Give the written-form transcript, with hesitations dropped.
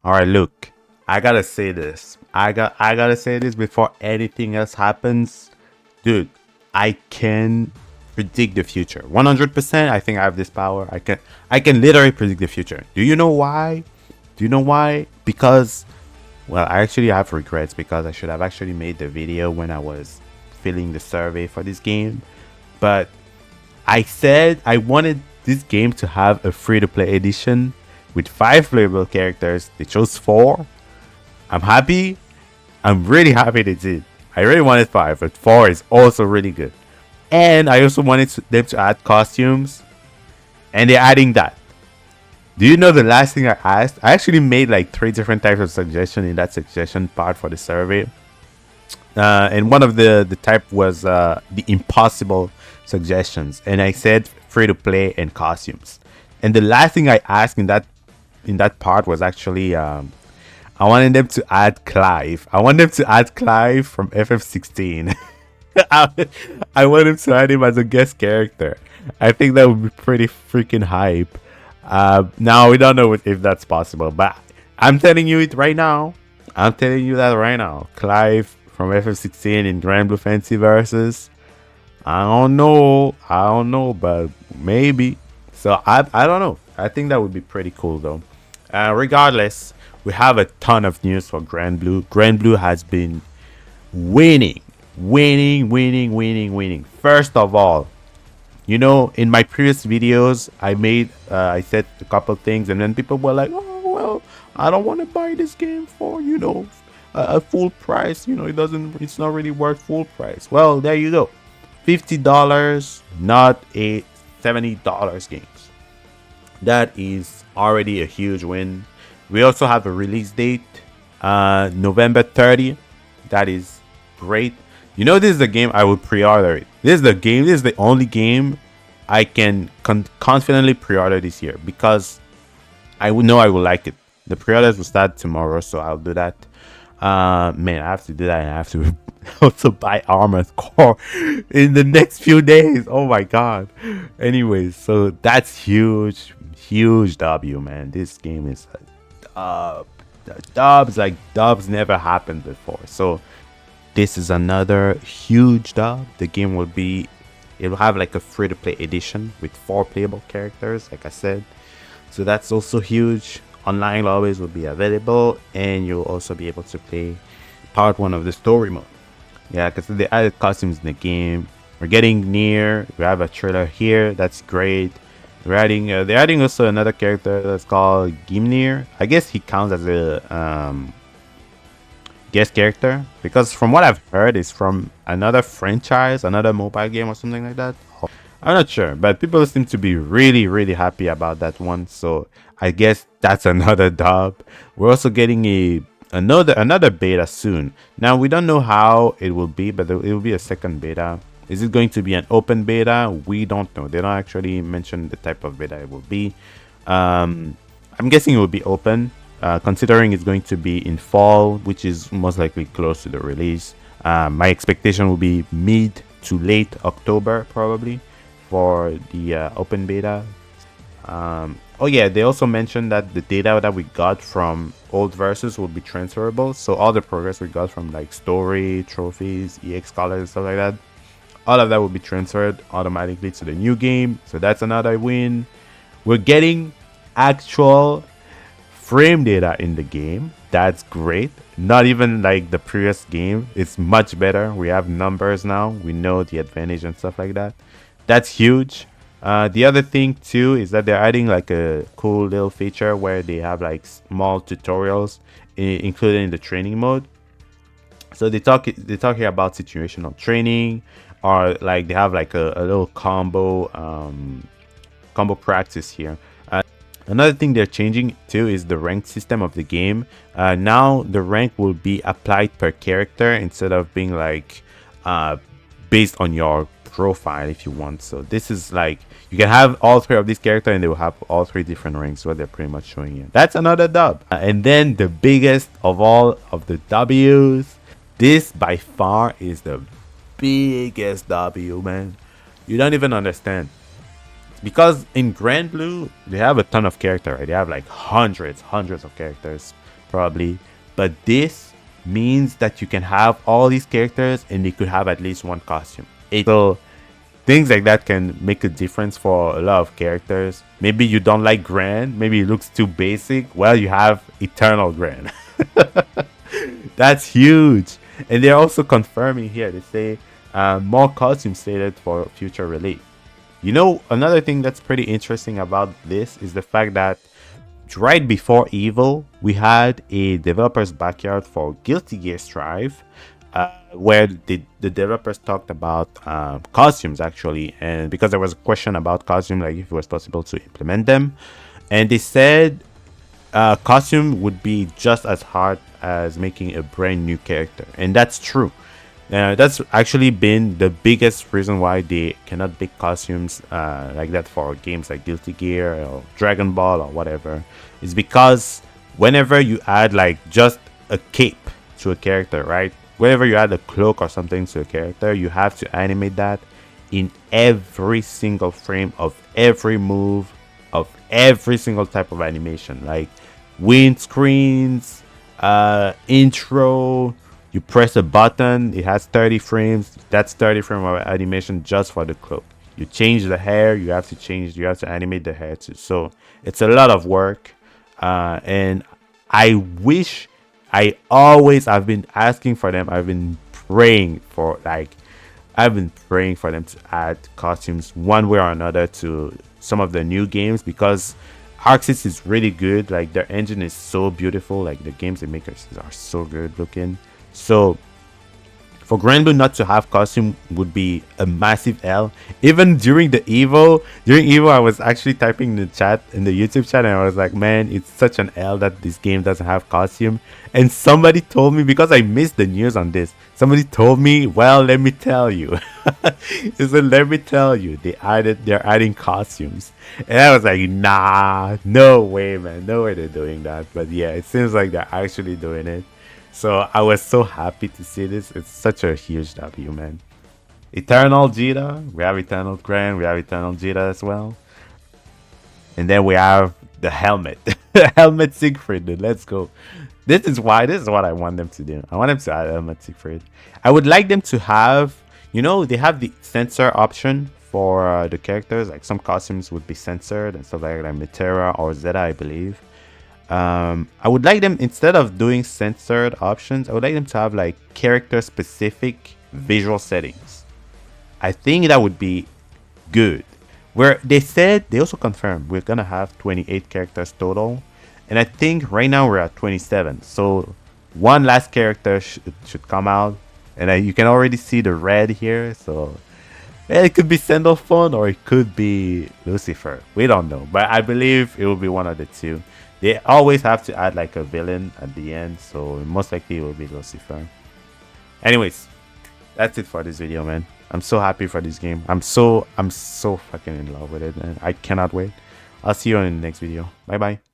All right, look, I gotta say this. I gotta say this before anything else happens, dude. I can predict the future 100%. I think I have this power. I can literally predict the future. Do you know why? Do you know why? Because, well, I actually have regrets because I should have actually made the video when I was filling the survey for this game. But I said I wanted this game to have a free-to-play edition with 5 playable characters. They chose 4. I'm happy. I'm really happy they did. I really wanted 5, but 4 is also really good. And I also wanted them to add costumes, and they're adding that. Do you know the last thing I asked? I actually made like 3 different types of suggestion in that suggestion part for the survey. And one of the type was the impossible suggestions, and I said free to play and costumes. And the last thing I asked in that part was actually I wanted them to add Clive. I want them to add Clive from FF16. I want him to add him as a guest character. I think that would be pretty freaking hype. Now we don't know if that's possible, but I'm telling you it right now. I'm telling you that right now. Clive from FF16 in Granblue Fantasy Versus. I don't know, but maybe. So I don't know. I think that would be pretty cool though. Regardless, we have a ton of news for Granblue. Granblue has been winning. First of all, you know, in my previous videos, I said a couple things, and then people were like, "Oh well, I don't want to buy this game for a full price. It's not really worth full price." Well, there you go, $50, not a $70 games. That is already a huge win. We also have a release date, November 30th. That is great. You know, this is the game I will pre-order it. This is the only game I can confidently pre-order this year because I would know I will like it. The pre-orders will start tomorrow, so I'll do that. Man, I have to do that, and I have to also buy Armored Core in the next few days. Oh my god. Anyways, so that's huge W, man. This game is a dub. Dubs never happened before. So this is another huge dub. The game it'll have like a free-to-play edition with 4 playable characters, like I said. So that's also huge. Online lobbies will be available, and you'll also be able to play part 1 of the story mode. Yeah, because they added costumes in the game. We're getting near. We have a trailer here. That's great. They're adding also another character that's called Gimnir. I guess he counts as a guest character, because from what I've heard, it's from another franchise, another mobile game or something like that. I'm not sure, but people seem to be really happy about that one. So I guess that's another dub. We're also getting another beta soon. Now we don't know how it will be, but it will be a second beta. Is it going to be an open beta? We don't know. They don't actually mention the type of beta it will be. I'm guessing it will be open. Considering it's going to be in fall, which is most likely close to the release. My expectation will be mid to late October probably for the open beta. Oh yeah, they also mentioned that the data that we got from old verses will be transferable, so all the progress we got from like story, trophies, EX colors and stuff like that, all of that will be transferred automatically to the new game. So that's another win. We're getting actual frame data in the game. That's great. Not even like the previous game. It's much better. We have numbers now. We know the advantage and stuff like that. That's huge. The other thing too is that they're adding like a cool little feature where they have like small tutorials included in the training mode. So they're talking about situational training, or like they have like a little combo practice here. Another thing they're changing too is the rank system of the game. Now the rank will be applied per character instead of being like based on your profile if you want. So this is like you can have all 3 of these characters and they will have all 3 different ranks, what they're pretty much showing you. That's another dub. And then the biggest of all of the W's, this by far is the biggest W, man. You don't even understand. because in Granblue they have a ton of character, right? They have like hundreds of characters probably, but this means that you can have all these characters and they could have at least one costume. So things like that can make a difference for a lot of characters. Maybe you don't like Grand, maybe it looks too basic. Well, you have Eternal Grand. That's huge. And they're also confirming here, they say more costumes slated for future release. You know, another thing that's pretty interesting about this is the fact that right before Evil, we had a developer's backyard for Guilty Gear Strive, where the developers talked about costumes actually, and because there was a question about costume, like if it was possible to implement them, and they said costume would be just as hard as making a brand new character, and that's true. That's actually been the biggest reason why they cannot make costumes like that for games like Guilty Gear or Dragon Ball or whatever. Is because whenever you add like just a cape to a character, right? Whenever you add a cloak or something to a character, you have to animate that in every single frame of every move, of every single type of animation, like wind screens, intro. You press a button, it has 30 frames. That's 30 frames of animation just for the cloak. You change the hair, you have to animate the hair too. So it's a lot of work. And I wish I've been asking for them. I've been praying for them to add costumes one way or another to some of the new games, because Arxis is really good. Like their engine is so beautiful. Like the games they make are so good looking. So for Granblue not to have costume would be a massive L. Even during Evo, I was actually typing in the chat, in the YouTube chat, and I was like, man, it's such an L that this game doesn't have costume. And somebody told me, because I missed the news on this, somebody told me, well, let me tell you. He said, let me tell you, they're adding costumes. And I was like, nah, no way, man, no way they're doing that. But yeah, it seems like they're actually doing it. So I was so happy to see this. It's such a huge W, man. Eternal Jita. We have Eternal Grand. We have Eternal Jita as well. And then we have the helmet. Helmet Siegfried, dude. Let's go. This is what I want them to do. I want them to add Helmet Siegfried. I would like them to have, you know, they have the censor option for the characters. Like some costumes would be censored and stuff like Metera or Zeta, I believe. I would like them, instead of doing censored options, I would like them to have like character specific visual settings. I think that would be good. Where they said, they also confirmed we're gonna have 28 characters total, and I think right now we're at 27. So one last character should come out, and you can already see the red here. So it could be Sandalphon or it could be Lucifer. We don't know, but I believe it will be one of the two. They always have to add like a villain at the end, so most likely it will be Lucifer. Anyways, that's it for this video, man. I'm so happy for this game. I'm so fucking in love with it, man. I cannot wait. I'll see you in the next video. Bye bye.